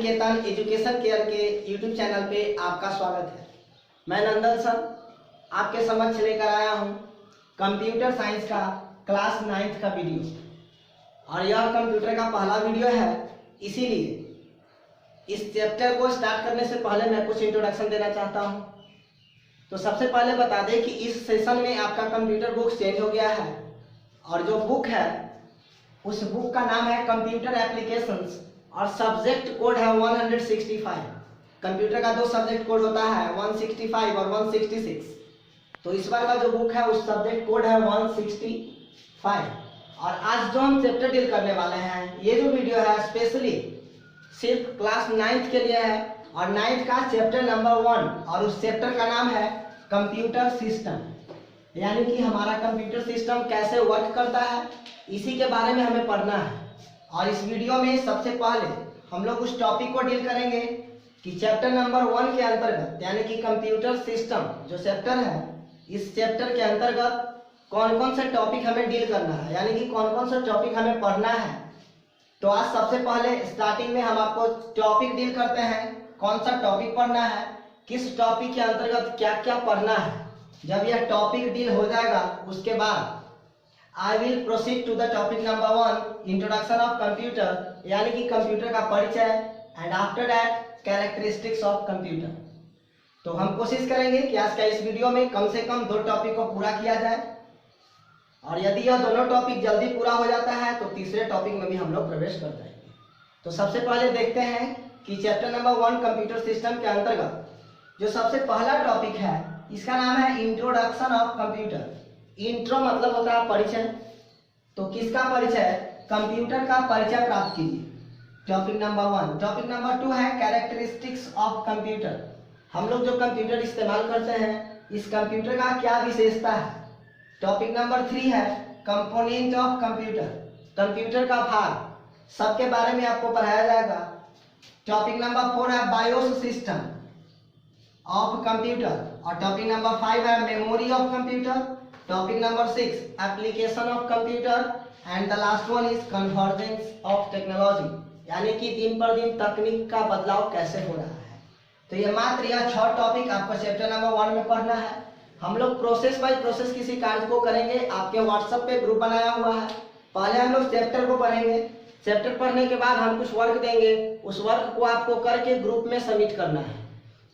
निकेतन education care के YouTube channel पे आपका स्वागत है। मैं नंदन सर आपके समक्ष लेकर आया हूँ कंप्यूटर साइंस का क्लास 9th का वीडियो, और यह कंप्यूटर का पहला वीडियो है। इसीलिए इस चैप्टर को स्टार्ट करने से पहले मैं कुछ इंट्रोडक्शन देना चाहता हूँ। तो सबसे पहले बता दें कि इस सेशन में आपका कंप्यूटर बुक चेंज हो गया है, और जो बुक है उस बुक का नाम है कंप्यूटर एप्लीकेशंस और सब्जेक्ट कोड है 165। कंप्यूटर का दो सब्जेक्ट कोड होता है 165 और 166। तो इस बार का जो बुक है उस सब्जेक्ट कोड है 165। और आज जो हम चैप्टर डील करने वाले हैं, ये जो वीडियो है स्पेशली सिर्फ क्लास 9th के लिए है, और 9th का चैप्टर नंबर 1, और उस चैप्टर का नाम है कंप्यूटर सिस्टम। यानी कि हमारा कंप्यूटर सिस्टम कैसे वर्क करता है, इसी के बारे में हमें पढ़ना है। और इस वीडियो में सबसे पहले हम लोग उस टॉपिक को डील करेंगे कि चैप्टर नंबर 1 के अंतर्गत, यानी कि कंप्यूटर सिस्टम जो चैप्टर है, इस चैप्टर के अंतर्गत कौन कौन से टॉपिक हमें डील करना है, यानी कि कौन कौन सा टॉपिक हमें पढ़ना है। तो आज सबसे पहले स्टार्टिंग में हम आपको टॉपिक डील करते हैं, कौन सा टॉपिक पढ़ना है, किस टॉपिक के अंतर्गत क्या क्या पढ़ना है। जब यह टॉपिक डील हो जाएगा उसके बाद I will proceed to the topic number 1, introduction of computer, यानी कि कंप्यूटर का परिचय, and after that characteristics of computer। तो हम कोशिश करेंगे कि आज का इस वीडियो में कम से कम 2 टॉपिक को पूरा किया जाए, और यदि यह दोनों टॉपिक जल्दी पूरा हो जाता है तो तीसरे टॉपिक में भी हम लोग प्रवेश कर जाएंगे। तो सबसे पहले देखते हैं कि चैप्टर नंबर 1 कंप्यूटर सिस्टम के अंतर्गत जो सबसे पहला टॉपिक है, इसका नाम है इंट्रोडक्शन ऑफ कंप्यूटर। इंट्रो मतलब होता है परिचय। तो किसका परिचय? कंप्यूटर का परिचय प्राप्त कीजिए, टॉपिक नंबर 1। टॉपिक नंबर 2 है कैरेक्टरिस्टिक्स ऑफ कंप्यूटर। हम लोग जो कंप्यूटर इस्तेमाल करते हैं, इस कंप्यूटर का क्या विशेषता है। टॉपिक नंबर 3 है कंपोनेंट ऑफ कंप्यूटर, कंप्यूटर का भाग, सबके बारे में आपको पढ़ाया जाएगा। टॉपिक नंबर 4 है बायोस सिस्टम ऑफ कंप्यूटर, और टॉपिक नंबर 5 है memory of computer. Topic number 6 application of computer, and the last one is convergence of technology, यानी कि दिन पर दिन तकनीक का बदलाव कैसे हो रहा है। तो ये मात्र यह 6 टॉपिक आपको चैप्टर नंबर 1 में पढ़ना है। हम लोग प्रोसेस बाय प्रोसेस किसी कार्य को करेंगे। आपके व्हाट्सएप पे ग्रुप बनाया हुआ है, पहले हम लोग चैप्टर को पढ़ेंगे, चैप्टर पढ़ने के बाद हम कुछ वर्क देंगे, उस वर्क को आपको करके ग्रुप में सबमिट करना है।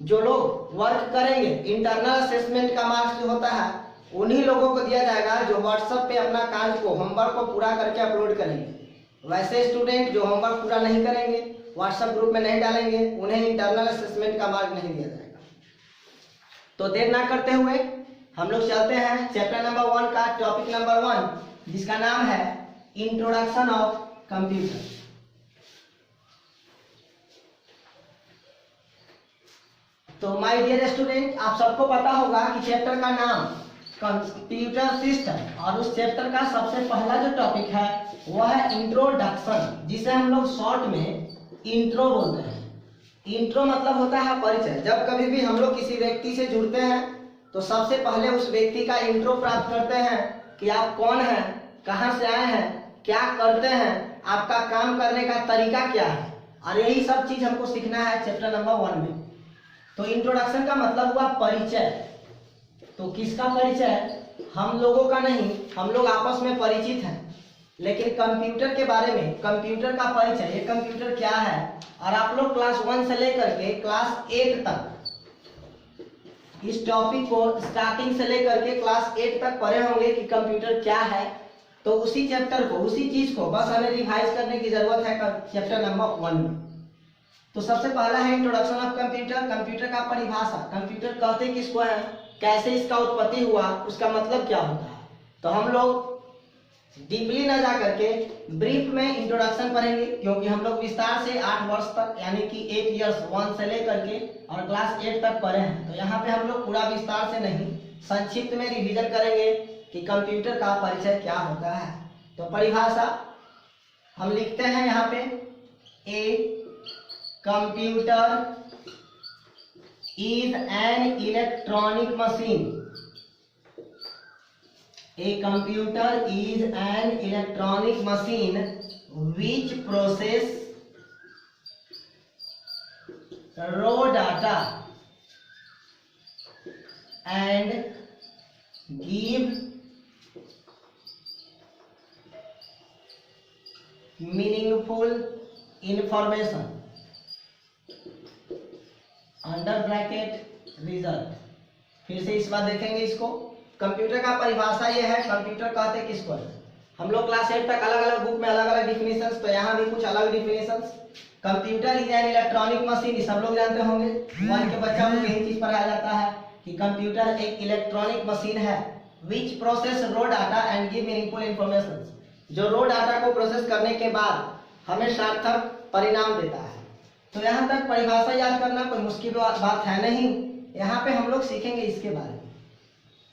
जो लोग वर्क करेंगे, इंटरनल असेसमेंट का मार्क्स जो होता है उन्हीं लोगों को दिया जाएगा जो व्हाट्सएप पे अपना कार्य को, होमवर्क को पूरा करके अपलोड करेंगे। वैसे स्टूडेंट जो होमवर्क पूरा नहीं करेंगे, व्हाट्सएप ग्रुप में नहीं डालेंगे, उन्हें इंटरनल असेसमेंट का मार्क नहीं दिया जाएगा। तो देर ना करते हुए हम लोग चलते हैं चैप्टर नंबर 1 का टॉपिक नंबर 1, जिसका नाम है इंट्रोडक्शन ऑफ कंप्यूटर। तो माय डियर स्टूडेंट, आप सबको पता होगा कि चैप्टर का नाम कंप्यूटर सिस्टम, और उस चैप्टर का सबसे पहला जो टॉपिक है वह है इंट्रोडक्शन, जिसे हम लोग शॉर्ट में इंट्रो बोलते हैं। इंट्रो मतलब होता है परिचय। जब कभी भी हम लोग किसी व्यक्ति से जुड़ते हैं तो सबसे पहले उस व्यक्ति का इंट्रो प्राप्त करते हैं कि आप कौन हैं, कहाँ से आए हैं, क्या करते हैं, आपका काम करने का तरीका क्या है, और यही सब चीज हमको सीखना है चैप्टर नंबर 1 में। तो इंट्रोडक्शन का मतलब हुआ परिचय। तो किसका परिचय? हम लोगों का नहीं, हम लोग आपस में परिचित हैं, लेकिन कंप्यूटर के बारे में, कंप्यूटर का परिचय, ये कंप्यूटर क्या है। और आप लोग क्लास 1 से लेकर के क्लास 8 तक इस टॉपिक को स्टार्टिंग से लेकर के क्लास 8 तक पढ़े होंगे कि कंप्यूटर क्या है। तो उसी चैप्टर को, उसी चीज को बस हमें रिवाइज करने की जरूरत है चैप्टर नंबर 1 में। तो सबसे पहला है इंट्रोडक्शन ऑफ कंप्यूटर। कंप्यूटर का परिभाषा, कंप्यूटर कहते किसको है, कैसे इसका उत्पत्ति हुआ, उसका मतलब क्या होता है। तो हम लोग डीपली न जा करके ब्रीफ में इंट्रोडक्शन पढ़ेंगे, क्योंकि हम लोग विस्तार से 8 वर्ष तक, यानी कि 8 इयर्स 1 से लेकर के और क्लास 8 तक पढ़े हैं। तो यहाँ पे हम लोग पूरा विस्तार से नहीं, संक्षिप्त में रिवीजन करेंगे कि कंप्यूटर का परिचय क्या होता है। तो परिभाषा हम लिखते हैं यहाँ पे, a computer is an electronic machine. A computer is an electronic machine which process raw data and give meaningful information under bracket result. फिर से इस बार देखेंगे इसको। कंप्यूटर का परिभाषा ये है, कंप्यूटर कहते किसको है। हम लोग क्लास 8 तक अलग अलग बुक में अलग अलग डिफिनेशंस, तो यहाँ भी कुछ अलग definitions. Computer is an electronic machine, सब लोग जानते होंगे, 1 के बच्चा को यही चीज पढ़ाया जाता है कि कंप्यूटर एक इलेक्ट्रॉनिक मशीन है which process raw data and give meaningful information, जो रो डाटा को प्रोसेस करने के बाद हमें सार्थक परिणाम देता है। तो यहाँ तक परिभाषा याद करना कोई मुश्किल बात है नहीं। यहाँ पे हम लोग सीखेंगे इसके बारे में,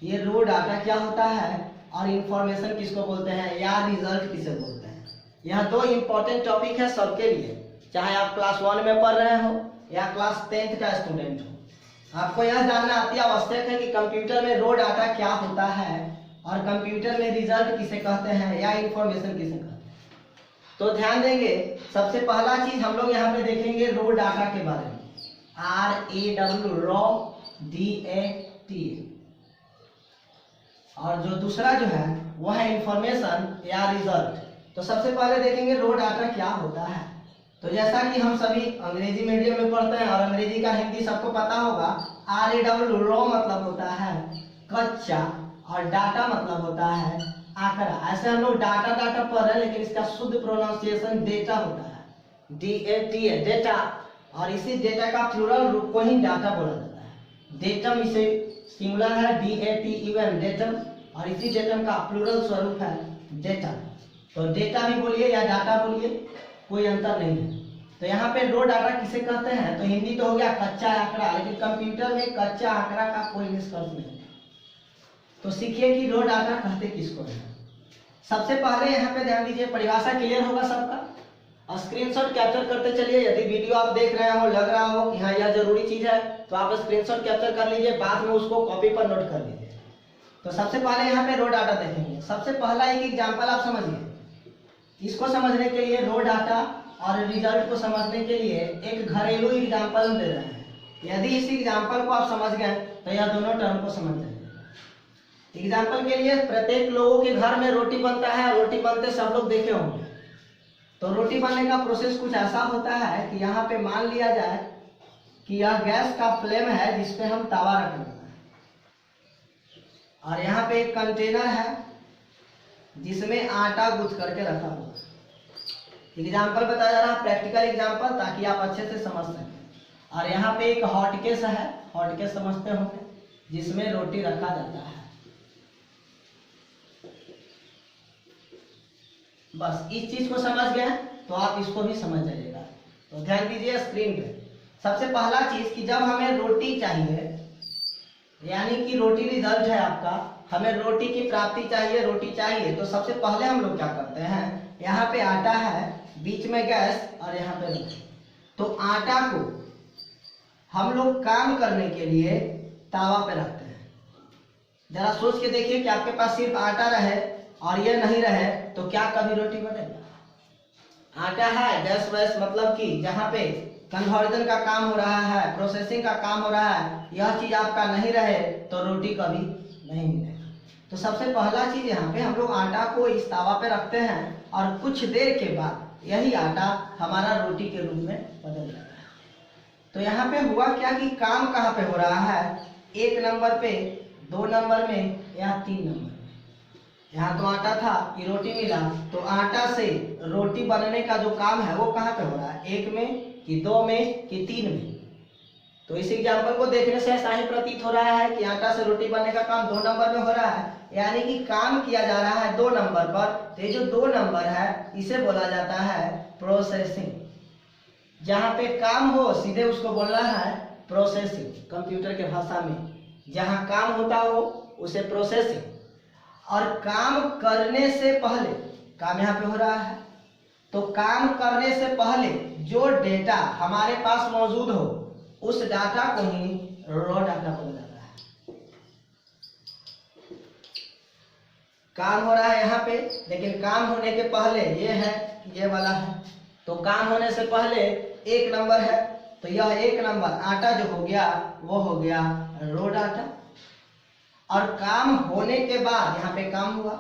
ये रो डाटा क्या होता है और इंफॉर्मेशन किसको बोलते हैं या रिजल्ट किसे बोलते हैं। यहाँ 2 इंपॉर्टेंट टॉपिक है सबके लिए, चाहे आप क्लास 1 में पढ़ रहे हो या क्लास 10th का स्टूडेंट हो। आपको यह जानना अति आवश्यक है कि कंप्यूटर में रो डाटा क्या होता है और कंप्यूटर में रिजल्ट किसे कहते हैं या इंफॉर्मेशन किसे कहते हैं। तो ध्यान देंगे, सबसे पहला चीज हम लोग यहाँ पे देखेंगे रो डाटा के बारे में, RAW रॉ DATA, और जो दूसरा जो है वह है इंफॉर्मेशन या रिजल्ट। तो सबसे पहले देखेंगे रो डाटा क्या होता है। तो जैसा कि हम सभी अंग्रेजी मीडियम में पढ़ते हैं और अंग्रेजी का हिंदी सबको पता होगा, RAW रॉ मतलब होता है कच्चा और डाटा मतलब होता है आंकड़ा। ऐसे हम लोग डाटा डाटा पढ़ रहे हैं लेकिन इसका शुद्ध प्रोनाउंसिएशन डेटा होता है, DATA डेटा, और इसी डेटा का प्लूरल रूप को ही डाटा बोला जाता है। डेटम इसे सिंगुलर है DATUM डेटम, और इसी डेटम का प्लूरल स्वरूप है डेटा। तो डेटा भी बोलिए या डाटा बोलिए, कोई अंतर नहीं है। तो यहाँ पे रो डाटा किसे कहते हैं, तो हिंदी तो हो गया कच्चा आंकड़ा, लेकिन कंप्यूटर में कच्चा आंकड़ा का कोई निष्कर्ष नहीं। तो सीखिए कि रो डाटा कहते किसको है। सबसे पहले यहाँ पे ध्यान दीजिए, परिभाषा क्लियर होगा सबका। स्क्रीनशॉट कैप्चर करते चलिए, यदि वीडियो आप देख रहे हो लग रहा हो कि हाँ यह जरूरी चीज है तो आप स्क्रीनशॉट कैप्चर कर लीजिए, बाद में उसको कॉपी पर नोट कर लीजिए। तो सबसे पहले यहाँ पे रो डाटा देखेंगे। सबसे पहला एक एग्जाम्पल आप समझिए। इसको समझने के लिए, रो डाटा और रिजल्ट को समझने के लिए एक घरेलू एग्जाम्पल हम दे रहे हैं। यदि इस एग्जाम्पल को आप समझ गए तो यह दोनों टर्म को समझ जाएंगे। एग्जाम्पल के लिए, प्रत्येक लोगों के घर में रोटी बनता है, रोटी बनते सब लोग देखे होंगे। तो रोटी बनने का प्रोसेस कुछ ऐसा होता है कि यहाँ पे मान लिया जाए कि यह गैस का फ्लेम है जिसपे हम तवा रख रहे हैं, और यहाँ पे एक कंटेनर है जिसमें आटा गूंथ करके रखा हुआ है। एग्जाम्पल बताया जा रहा है, प्रैक्टिकल एग्जाम्पल, ताकि आप अच्छे से समझ सकें। और यहाँ पे एक हॉट केस है, हॉट केस समझते होंगे, जिसमें रोटी रखा जाता है। बस इस चीज को समझ गए तो आप इसको भी समझ जाइएगा। तो ध्यान दीजिए स्क्रीन पे। सबसे पहला चीज कि जब हमें रोटी चाहिए, यानी कि रोटी रिजल्ट है आपका, हमें रोटी की प्राप्ति चाहिए, रोटी चाहिए, तो सबसे पहले हम लोग क्या करते हैं, यहाँ पे आटा है, बीच में गैस और यहाँ पे रोटी। तो आटा को हम लोग काम करने के लिए तावा पे रखते हैं। जरा सोच के देखिए कि आपके पास सिर्फ आटा रहे और ये नहीं रहे तो क्या कभी रोटी बनेगा। आटा है, गैस वैस मतलब कि जहाँ पे कन्वर्जन का काम हो रहा है, प्रोसेसिंग का काम हो रहा है, यह चीज आपका नहीं रहे तो रोटी कभी नहीं मिलेगा। तो सबसे पहला चीज यहाँ पे हम लोग आटा को इस तावा पे रखते हैं और कुछ देर के बाद यही आटा हमारा रोटी के रूप में बदल जाता है। तो यहाँ पे हुआ क्या कि काम कहाँ पे हो रहा है, 1 नंबर पे, 2 नंबर में या 3 नंबर। यहाँ तो आटा था कि रोटी मिला, तो आटा से रोटी बनने का जो काम है वो कहाँ पे हो रहा है, 1 में कि 2 में कि 3 में। तो इस एग्जाम्पल को देखने से ऐसा ही प्रतीत हो रहा है कि आटा से रोटी बनने का काम 2 नंबर में हो रहा है, यानी कि काम किया जा रहा है 2 नंबर पर। तो ये जो 2 नंबर है इसे बोला जाता है प्रोसेसिंग। जहाँ पे काम हो सीधे उसको बोलना है प्रोसेसिंग कंप्यूटर के भाषा में। जहाँ काम होता हो उसे प्रोसेसिंग। और काम करने से पहले, काम यहाँ पे हो रहा है, तो काम करने से पहले जो डेटा हमारे पास मौजूद हो उस डाटा को ही रॉ डाटा बोला जाता है। काम हो रहा है यहाँ पे, लेकिन काम होने के पहले ये है, ये वाला है। तो काम होने से पहले 1 नंबर है, तो यह एक नंबर आटा जो हो गया वो हो गया रो डाटा। और काम होने के बाद, यहाँ पे काम हुआ,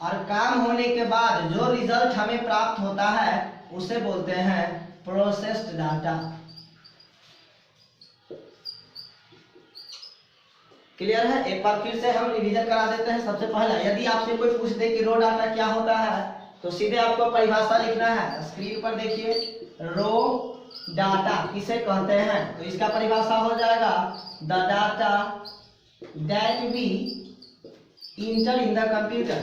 और काम होने के बाद जो रिजल्ट हमें प्राप्त होता है उसे बोलते हैं प्रोसेस्ड डाटा। क्लियर है? एक बार फिर से हम रिवीजन करा देते हैं। सबसे पहला, यदि आपसे कोई पूछ दे कि रो डाटा क्या होता है तो सीधे आपको परिभाषा लिखना है। स्क्रीन पर देखिए, रो डाटा किसे कहते हैं, तो इसका परिभाषा हो जाएगा the data that we enter in the computer,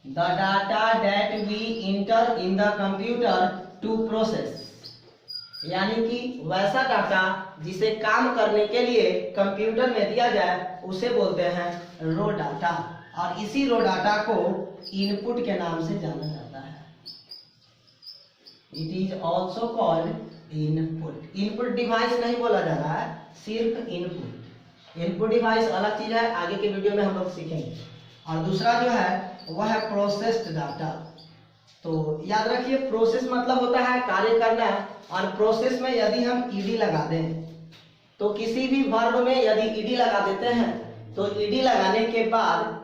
the data that we enter in the computer to process, यानी कि वैसा डाटा जिसे काम करने के लिए कंप्यूटर में दिया जाए उसे बोलते हैं रो डाटा। और इसी रो डाटा को इनपुट के नाम से जाना जाता है। It is also called input. Input device नहीं बोला जा रहा है, सिर्फ इनपुट। इनपुट डिवाइस अलग चीज है, आगे के वीडियो में हम लोग सीखेंगे। और दूसरा जो है वह है प्रोसेस्ड डाटा। तो याद रखिए, प्रोसेस मतलब होता है कार्य करना। और प्रोसेस में यदि हम ईडी लगा दें, तो किसी भी वर्ब में यदि ईडी लगा देते हैं तो ईडी लगाने के बाद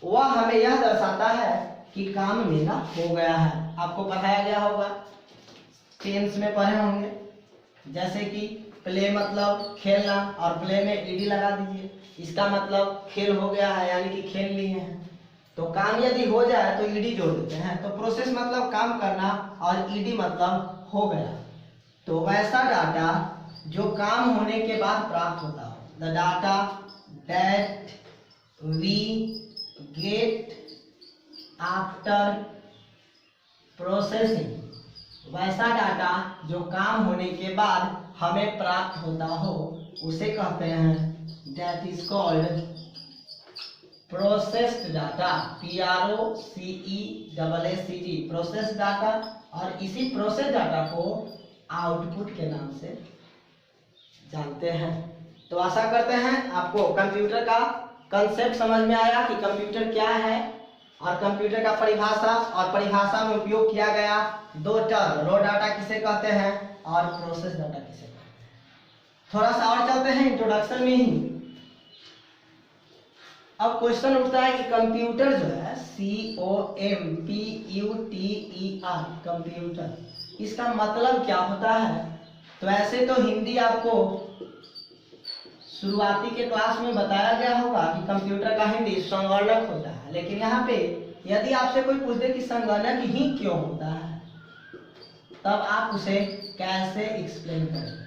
वह हमें यह दर्शाता है कि काम मेरा हो गया है। आपको पढ़ाया गया होगा, टेंस में पढ़े होंगे, जैसे कि प्ले मतलब खेलना, और प्ले में ईडी लगा दीजिए, इसका मतलब खेल हो गया है, यानी कि खेल लिए हैं। तो काम यदि हो जाए तो ईडी जोड़ देते हैं। तो प्रोसेस मतलब काम करना और ईडी मतलब हो गया। तो वैसा डाटा जो काम होने के बाद प्राप्त होता हो, the data that we get after processing, वैसा डाटा जो काम होने के बाद हमें प्राप्त होता हो उसे कहते हैं that is called processed data. PROCESSED, processed data. और इसी प्रोसेस डाटा को आउटपुट के नाम से जानते हैं। तो आशा करते हैं आपको कंप्यूटर का कंसेप्ट समझ में आया कि कंप्यूटर क्या है, और कंप्यूटर का परिभाषा, और परिभाषा में उपयोग किया गया दो टर्म, रो डाटा किसे कहते हैं और प्रोसेस डाटा किसे कहते हैं। थोड़ा सा और चलते हैं इंट्रोडक्शन में ही। अब क्वेश्चन उठता है कि कंप्यूटर जो है COMPUTER, कंप्यूटर, इसका मतलब क्या होता है। तो ऐसे तो हिंदी आपको शुरुआती के क्लास में बताया गया होगा कि कंप्यूटर का हिंदी संगणक होता है, लेकिन यहाँ पे यदि आपसे कोई पूछ दे कि संगणक ही क्यों होता है, तब आप उसे कैसे एक्सप्लेन करेंगे।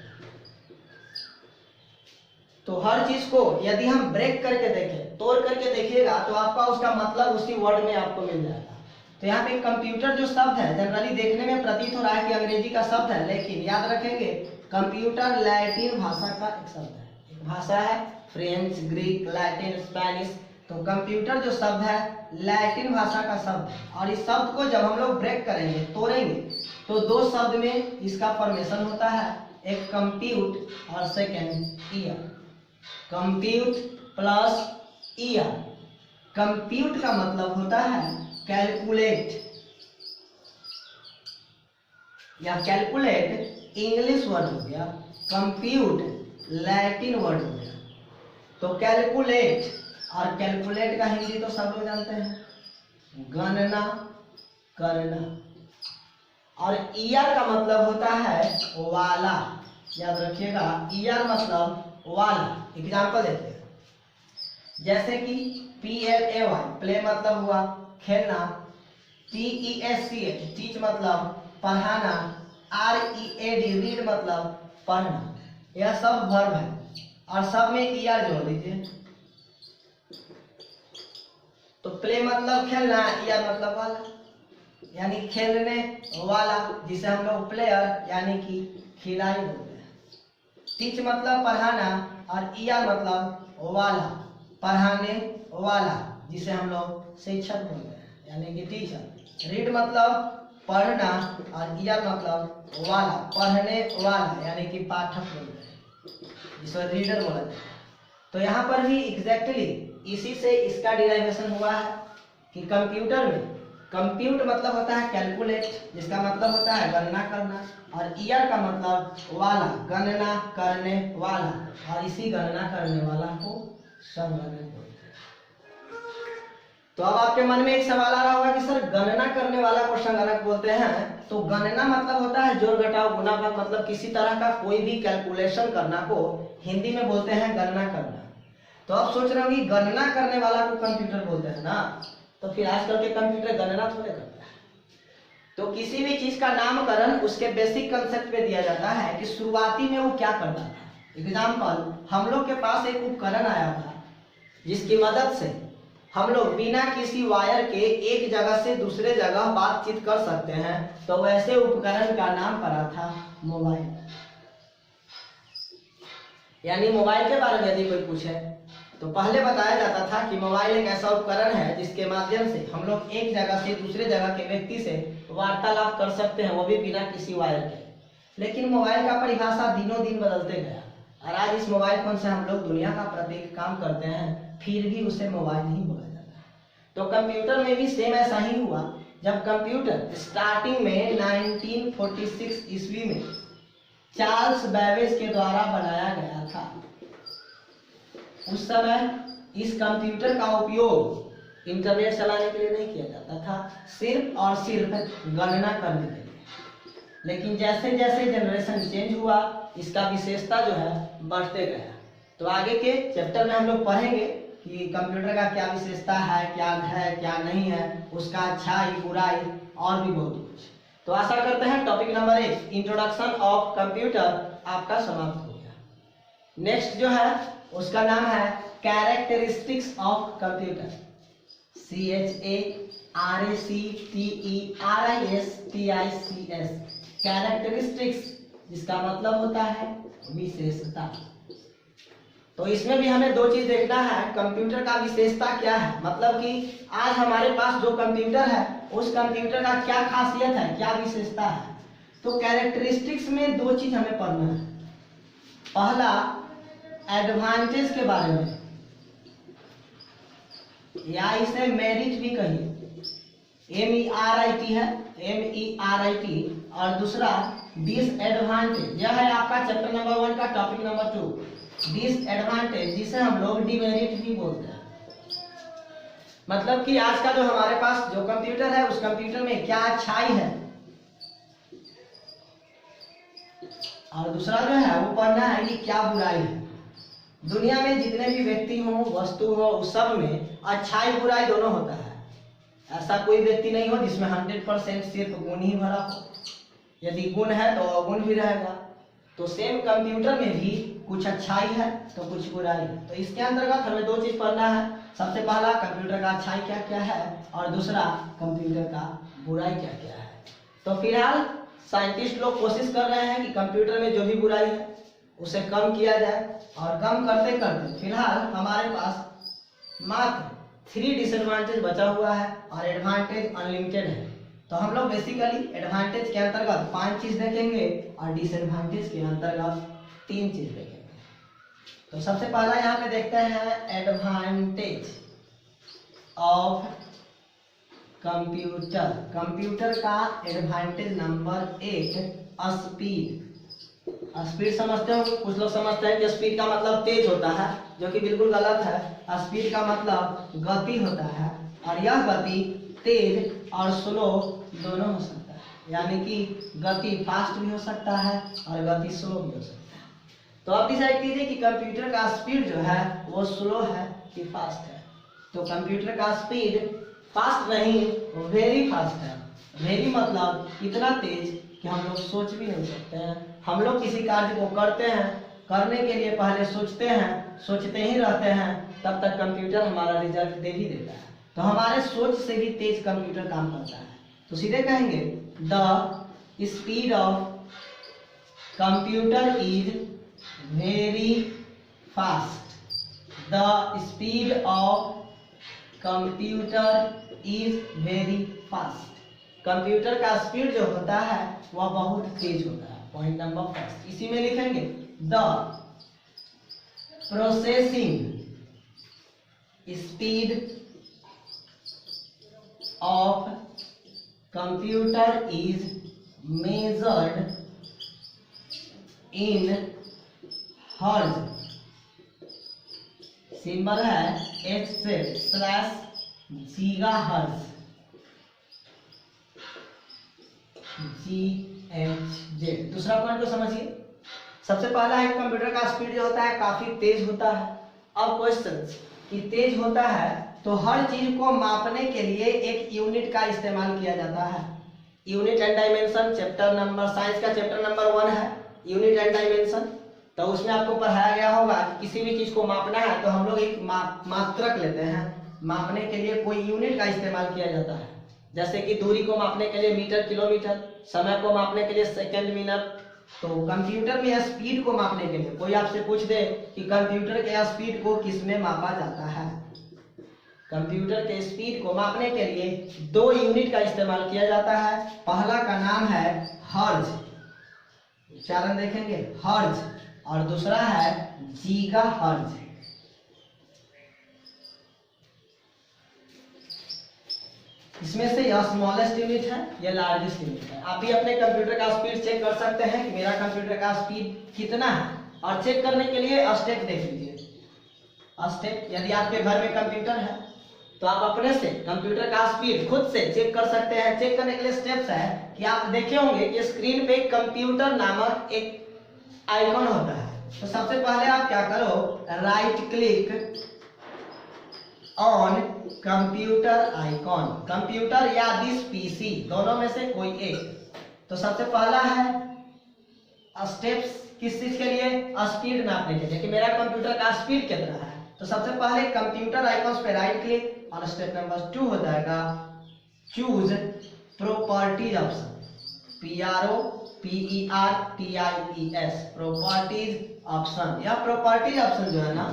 तो हर चीज को यदि हम ब्रेक करके देखें, तोड़ करके देखिएगा, तो आपका उसका मतलब उसी वर्ड में आपको मिल जाएगा। तो यहाँ पे कंप्यूटर जो शब्द है, जनरली देखने में प्रतीत हो रहा है कि अंग्रेजी का शब्द है, लेकिन याद रखेंगे कंप्यूटर लैटिन भाषा का एक शब्द है। एक भाषा है फ्रेंच, ग्रीक, लैटिन, स्पेनिश। तो कंप्यूटर जो शब्द है लैटिन भाषा का शब्द है, और इस शब्द को जब हम लोग ब्रेक करेंगे, तोड़ेंगे, तो दो शब्द में इसका फॉर्मेशन होता है, एक कंप्यूट और second year. Compute plus year. Compute का मतलब होता है कैलकुलेट, या कैलकुलेट इंग्लिश वर्ड हो गया, कंप्यूट लैटिन वर्ड हो गया। तो कैलकुलेट, और कैलकुलेट का हिंदी तो सब लोग जानते हैं, गणना करना। और ईयर का मतलब होता है वाला, याद रखिएगा, ईयर मतलब वाला। एग्जाम्पल देते हैं, जैसे कि PLAY, प्ले मतलब हुआ खेलना, TESCH, टीच मतलब पढ़ाना, READ, रीड मतलब पढ़ना। यह सब वर्ब है, और सब में ईयर जोड़ दीजिए। तो प्ले मतलब खेलना, ईयर मतलब वाला, यानी खेलने वाला, जिसे हम लोग प्लेयर यानी कि खिलाड़ी बोलते हैं। टीच मतलब पढ़ाना, और ईयर मतलब वाला, पढ़ाने वाला, जिसे हम लोग शिक्षक बोलते हैं, यानी कि टीचर। रीड मतलब पढ़ना, और ईयर मतलब वाला, पढ़ने वाला, यानी कि पाठक बोलते हैं, जिसे रीडर बोला जाता है। तो यहाँ पर भी एग्जैक्टली इसी से इसका डिराइवेशन हुआ है कि कंप्यूटर में कंप्यूट मतलब होता है कैलकुलेट, जिसका मतलब होता है गणना करना, और ईयर का मतलब वाला, गणना करने वाला, और इसी गणना करने वाला को संगणक बोलते हैं। तो अब आपके मन में एक सवाल आ रहा होगा कि सर गणना करने वाला को संगणक बोलते हैं, तो गणना मतलब होता है जोड़ घटाव गुणा भाग, मतलब किसी तरह का कोई भी कैलकुलेशन करना को हिंदी में बोलते हैं गणना करना। तो आप सोच रहे हो कि गणना करने वाला को कंप्यूटर बोलते हैं ना, तो फिर आजकल के कंप्यूटर गणना थोड़े करता है। तो किसी भी चीज का नामकरण उसके बेसिक कंसेप्ट पे दिया जाता है कि शुरुआती में वो क्या करता था। एग्जाम्पल, हम लोग के पास एक उपकरण आया था जिसकी मदद से हम लोग बिना किसी वायर के एक जगह से दूसरे जगह बातचीत कर सकते हैं, तो वैसे उपकरण का नाम पड़ा था मोबाइल। यानी मोबाइल के बारे में यदि कोई पूछे तो पहले बताया जाता था कि मोबाइल एक ऐसा उपकरण है जिसके माध्यम से हम लोग एक जगह से दूसरे जगह के व्यक्ति से वार्तालाप कर सकते हैं, वो भी बिना किसी वायर के। लेकिन मोबाइल का परिभाषा दिनों दिन बदलते गया, और आज इस मोबाइल फोन से हम लोग दुनिया का प्रत्येक काम करते हैं, फिर भी उसे मोबाइल नहीं बोला जाता। तो कंप्यूटर में भी सेम ऐसा ही हुआ। जब कंप्यूटर स्टार्टिंग में 1946 ईस्वी में चार्ल्स बेबेज के द्वारा बनाया गया था, उस समय इस कंप्यूटर का उपयोग इंटरनेट चलाने के लिए नहीं किया जाता था, सिर्फ और सिर्फ गणना करने के लिए। लेकिन जैसे जैसे जनरेशन चेंज हुआ, इसका विशेषता जो है बढ़ते गया। तो आगे के चैप्टर में हम लोग पढ़ेंगे कि कंप्यूटर का क्या विशेषता है क्या नहीं है, उसका अच्छाई बुराई और भी बहुत कुछ। तो आशा करते हैं topic number 1 introduction of computer आपका समाप्त हो गया। नेक्स्ट जो है उसका नाम है characteristics of computer, CHARACTERISTICS, characteristics, जिसका मतलब होता है विशेषता। तो इसमें भी हमें दो चीज देखना है, कंप्यूटर का विशेषता क्या है, मतलब कि आज हमारे पास जो कंप्यूटर है उस कंप्यूटर का क्या खासियत है, क्या विशेषता है। तो कैरेक्टरिस्टिक्स में दो चीज हमें पढ़ना है। पहला एडवांटेज के बारे में, या इसे मेरिट भी कहिए, MERIT है, MERIT, और दूसरा डिसएडवांटेज। यह है आपका चैप्टर नंबर 1 का टॉपिक नंबर 2, डिसएडवांटेज, जिसे हम लोग डिमेरिट भी बोलते हैं। मतलब कि आज का जो हमारे पास जो कंप्यूटर है उस कंप्यूटर में क्या अच्छाई है, और दूसरा जो है वो पढ़ना है कि क्या बुराई है। दुनिया में जितने भी व्यक्ति हो, वस्तु हो, उस सब में अच्छाई बुराई दोनों होता है। ऐसा कोई व्यक्ति नहीं हो जिसमें 100% सिर्फ गुण ही भरा हो। यदि गुण है तो अवगुण भी रहेगा। तो सेम कंप्यूटर में भी कुछ अच्छाई है तो कुछ बुराई है। तो इसके अंतर्गत हमें दो चीज पढ़ना है। सबसे पहला कंप्यूटर का अच्छाई क्या क्या है, और दूसरा कंप्यूटर का बुराई क्या क्या है। तो फिलहाल साइंटिस्ट लोग कोशिश कर रहे हैं कि कंप्यूटर में जो भी बुराई है उसे कम किया जाए, और कम करते करते फिलहाल हमारे पास मात्र 3 डिसएडवांटेज बचा हुआ है, और एडवांटेज अनलिमिटेड है। तो हम लोग बेसिकली एडवांटेज के अंतर्गत 5 चीज देखेंगे और डिसएडवांटेज के अंतर्गत 3 चीज देखेंगे। तो सबसे पहला यहाँ पे देखते हैं एडवांटेज ऑफ कंप्यूटर। कंप्यूटर का एडवांटेज नंबर 1 स्पीड। स्पीड समझते हो, कुछ लोग समझते हैं कि स्पीड का मतलब तेज होता है, जो कि बिल्कुल गलत है। स्पीड का मतलब गति होता है, और यह गति तेज और स्लो दोनों हो सकता है। यानी कि गति फास्ट भी हो सकता है और गति स्लो भी हो सकता है। तो आप डिसाइड कीजिए कि कंप्यूटर का स्पीड जो है वो स्लो है कि फास्ट है। तो कंप्यूटर का स्पीड फास्ट नहीं, वेरी फास्ट है। वेरी मतलब इतना तेज कि हम लोग सोच भी नहीं सकते हैं। हम लोग किसी कार्य को करते हैं, करने के लिए पहले सोचते हैं, सोचते ही रहते हैं, तब तक कंप्यूटर हमारा रिजल्ट दे ही देता है। तो हमारे सोच से भी तेज कंप्यूटर काम करता है। तो सीधे कहेंगे the speed of computer is very fast. The speed of computer is very fast. Computer का स्पीड जो होता है वह बहुत तेज होता है। पॉइंट नंबर फर्स्ट इसी में लिखेंगे the processing speed of computer is measured in हर्ज, सिंबल है HZ/GHz, GHz। दूसरा पॉइंट को समझिए। सबसे पहला है कंप्यूटर का स्पीड जो होता है काफी तेज होता है। अब क्वेश्चन कि तेज होता है तो हर चीज को मापने के लिए एक यूनिट का इस्तेमाल किया जाता है। Unit and dimension chapter number, science का चैप्टर नंबर 1 है यूनिट एंड डायमेंशन। तो उसमें आपको पढ़ाया गया होगा कि किसी भी चीज को मापना है तो हम लोग एक मात्रक लेते हैं। मापने के लिए कोई यूनिट का इस्तेमाल किया जाता है, जैसे कि दूरी को मापने के लिए मीटर किलोमीटर, समय को मापने के लिए सेकंड मिनट। तो कंप्यूटर में स्पीड को मापने के लिए कोई आपसे पूछ दे कि कंप्यूटर के स्पीड को किसमें मापा जाता है, कंप्यूटर के स्पीड को मापने के लिए 2 यूनिट का इस्तेमाल किया जाता है। पहला का नाम है हर्ज, उच्चारण देखेंगे हर्ज, और दूसरा है गीगाहर्ट्ज। इसमें से यह स्मॉलेस्ट यूनिट है, यह लार्जेस्ट यूनिट है। आप भी अपने कंप्यूटर का स्पीड चेक कर सकते हैं कि मेरा कंप्यूटर का स्पीड कितना है, और चेक करने के लिए स्टेप देख लीजिए। स्टेप, यदि आपके घर में कंप्यूटर है तो आप अपने से कंप्यूटर का स्पीड खुद से चेक कर सकते हैं। चेक करने के लिए स्टेप्स है कि आप देखे होंगे कि स्क्रीन पे कंप्यूटर नामक एक आइकॉन होता है। तो सबसे पहले आप क्या करो, right click on computer icon, computer या दिस पीसी, दोनों में से कोई एक। तो सबसे पहला है स्टेप्स किस चीज के लिए, स्पीड नापने के लिए कि मेरा कंप्यूटर का स्पीड कितना है। तो सबसे पहले कंप्यूटर आइकॉन्स पे राइट क्लिक, और स्टेप नंबर 2 हो जाएगा choose properties option, PROPERTIES, properties option. यह प्रॉपर्टीज ऑप्शन जो है ना,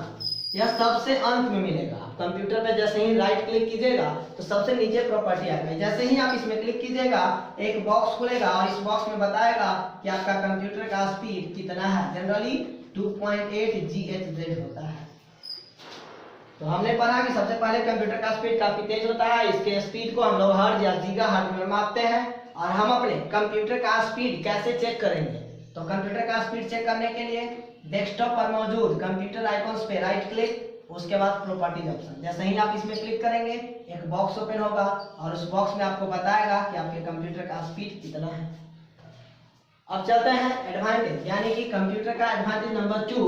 यह सबसे अंत में मिलेगा। कंप्यूटर में जैसे ही राइट क्लिक कीजिएगा तो सबसे नीचे प्रॉपर्टी आएगा। जैसे ही आप इसमें क्लिक कीजिएगा एक बॉक्स खुलेगा, और इस बॉक्स में बताएगा कि आपका कंप्यूटर का स्पीड कितना है। जनरली 2.8 GHz होता है। तो हमने पढ़ा कि सबसे पहले कंप्यूटर का स्पीड काफी तेज होता है। इसके स्पीड को हम लोग हर्ट्ज या गीगाहर्ट्ज में मापते हैं। और हम अपने कंप्यूटर का स्पीड कैसे चेक करेंगे, तो कंप्यूटर का स्पीड चेक करने के लिए डेस्कटॉप पर मौजूद कंप्यूटर आइकॉन्स पे राइट क्लिक, उसके बाद प्रॉपर्टीज ऑप्शन। जैसे ही आप इसमें क्लिक करेंगे एक बॉक्स ओपन होगा, और उस बॉक्स में आपको बताएगा कि आपके कंप्यूटर का स्पीड कितना है। अब चलते हैं एडवांटेज, यानी कि कंप्यूटर का एडवांटेज नंबर 2,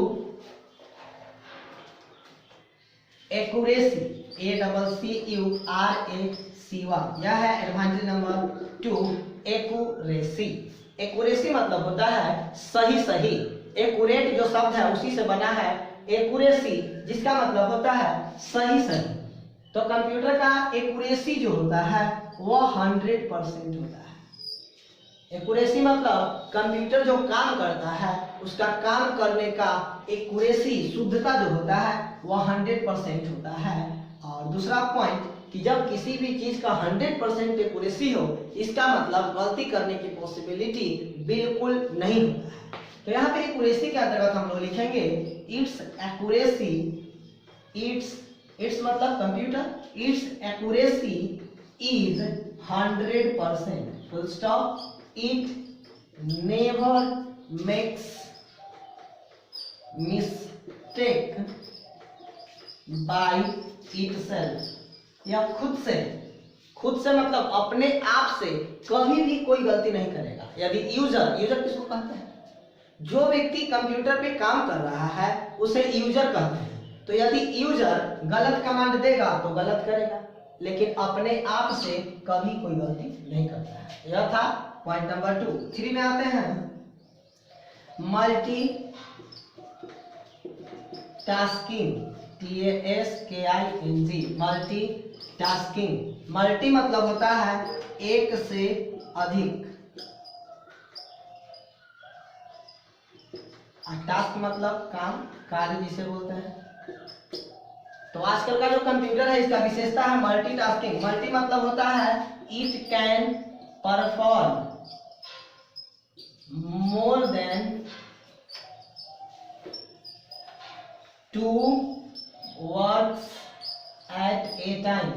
एक्यूरेसी, ACCURACY, यह है एडवांटेज नंबर 2, एक्यूरेसी। एक्यूरेसी मतलब होता है सही सही। एक्यूरेट जो शब्द है उसी से बना है एक्यूरेसी, जिसका मतलब होता है सही सही। तो कंप्यूटर का एक्यूरेसी जो होता है वह 100% होता है। एक्यूरेसी मतलब कंप्यूटर जो काम करता है उसका काम करने का एक्यूरेसी, शुद्धता जो होता है वह 100% होता है। और दूसरा पॉइंट कि जब किसी भी चीज का 100% एक्यूरेसी हो, इसका मतलब गलती करने की पॉसिबिलिटी बिल्कुल नहीं होता है। तो यहाँ पे एक्यूरेसी के अंतर्गत हम लोग लिखेंगे इट्स एक्यूरेसी, इट्स मतलब computer, it's accuracy is 100%, full stop. It never makes mistake by itself, या खुद से मतलब अपने आप से कभी भी कोई गलती नहीं करेगा। यदि यूजर किसको कहते हैं, जो व्यक्ति कंप्यूटर पे काम कर रहा है उसे यूजर कहते हैं। तो यदि यूजर गलत कमांड देगा तो गलत करेगा, लेकिन अपने आप से कभी कोई गलती नहीं करता है। यह था पॉइंट नंबर 2। 3 में आते हैं multi tasking, TASKING, multi tasking. Multi मतलब होता है एक से अधिक, टास्क मतलब काम, कार्य जिसे बोलते हैं। तो आजकल का जो कंप्यूटर है इसका विशेषता है मल्टीटास्किंग। मल्टी मतलब होता है it can perform more than 2 works at A time,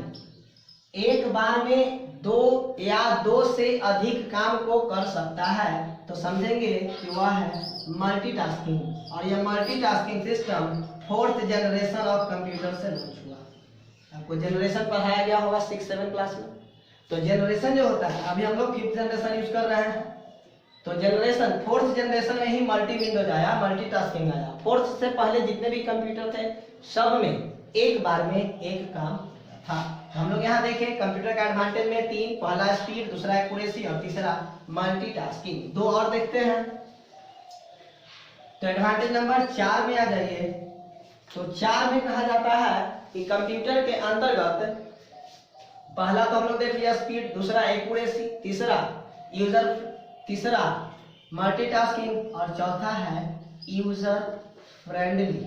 एक बार में दो या दो से अधिक काम को कर सकता है तो समझेंगे कि वह है मल्टीटास्किंग। और यह multitasking system 4th generation of computer से लॉन्च हुआ। आपको जनरेशन पढ़ाया गया होगा 6-7 क्लास में। तो जनरेशन जो होता है, अभी हम लोग 5th जनरेशन यूज कर रहे हैं, तो जनरेशन 4th जनरेशन में ही मल्टी विंडोज आया, मल्टीटास्किंग आया। 4th से पहले जितने भी कंप्यूटर थे सब में एक बार में एक काम था। हम लोग यहाँ देखें कंप्यूटर का एडवांटेज में 3, पहला स्पीड, दूसरा एक्यूरेसी और तीसरा मल्टीटास्किंग। 2 और देखते हैं। तो एडवांटेज नंबर 4 में आ जाइए। तो 4 में कहा जाता है कि कंप्यूटर के अंतर्गत पहला तो हम लोग देख लिया स्पीड, दूसरा एक्यूरेसी, तीसरा मल्टीटास्किंग और चौथा है यूजर फ्रेंडली।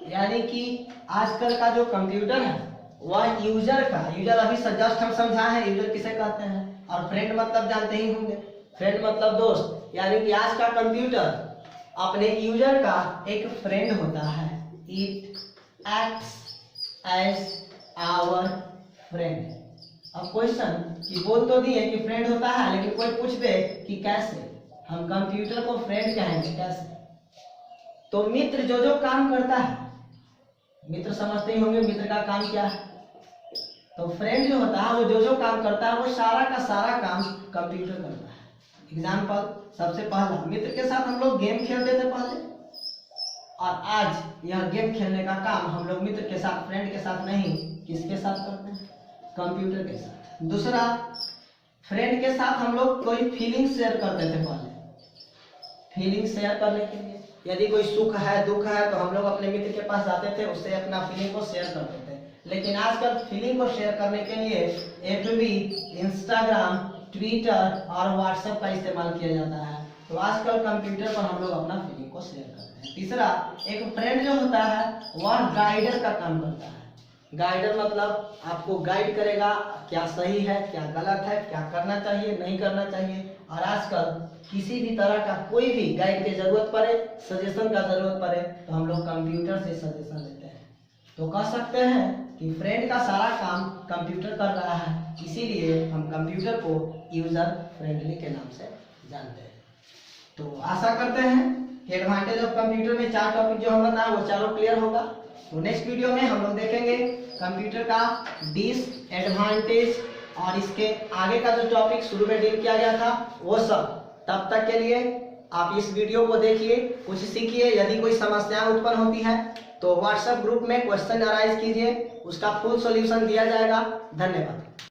यानी कि आजकल का जो कंप्यूटर है वह यूजर अभी जस्ट हम समझा है यूजर किसे कहते हैं, और फ्रेंड मतलब जानते ही होंगे, फ्रेंड मतलब दोस्त। यानी कि आज का कंप्यूटर अपने यूजर का एक फ्रेंड होता है। It acts as our friend. अब क्वेश्चन कि बोल तो दिए कि फ्रेंड होता है, लेकिन कोई पूछ दे कि कैसे हम कंप्यूटर को फ्रेंड कहेंगे, कैसे? तो मित्र जो काम करता है, मित्र समझते ही होंगे मित्र का काम क्या है। तो फ्रेंड जो होता है वो जो काम करता है वो सारा का सारा काम कंप्यूटर करता है। एग्जाम्पल, सबसे पहला मित्र के साथ हम लोग गेम खेलते थे पहले, और आज यह गेम खेलने का काम हम लोग मित्र के साथ, फ्रेंड के साथ नहीं, किसके साथ करते हैं? कंप्यूटर के साथ। दूसरा, फ्रेंड के साथ हम लोग कोई फीलिंग शेयर करते थे पहले, फीलिंग शेयर करने के लिए यदि कोई सुख है, दुख है, तो हम लोग अपने मित्र के पास जाते थे, उससे अपना फीलिंग को शेयर करते थे। लेकिन आजकल फीलिंग को शेयर करने के लिए एफबी, इंस्टाग्राम, ट्विटर और व्हाट्सएप का इस्तेमाल किया जाता है। तो आजकल कंप्यूटर पर हम लोग अपना फीलिंग को शेयर करते हैं। तीसरा, एक फ्रेंड जो होता है वह गाइडर का काम करता है। गाइडर मतलब आपको गाइड करेगा, क्या सही है, क्या गलत है, क्या करना चाहिए, नहीं करना चाहिए। और आजकल किसी भी तरह का कोई भी गाइड की जरूरत पड़े, सजेशन का जरूरत पड़े, तो हम लोग कंप्यूटर से सजेशन लेते हैं। तो कह सकते हैं कि फ्रेंड का सारा काम कंप्यूटर कर रहा है, इसीलिए हम कंप्यूटर को यूजर फ्रेंडली के नाम से जानते हैं। तो आशा करते हैं कि एडवांटेज ऑफ कंप्यूटर में 4 टॉपिक जो हम बताए वो चारों क्लियर होगा। तो नेक्स्ट वीडियो में हम लोग देखेंगे कंप्यूटर का डिसएडवांटेज और इसके आगे का जो टॉपिक शुरू में डील किया गया था वो सब। तब तक के लिए आप इस वीडियो को देखिए, कुछ सीखिए। यदि कोई समस्या उत्पन्न होती है तो व्हाट्सएप ग्रुप में क्वेश्चन अराइज कीजिए, उसका फुल सॉल्यूशन दिया जाएगा। धन्यवाद।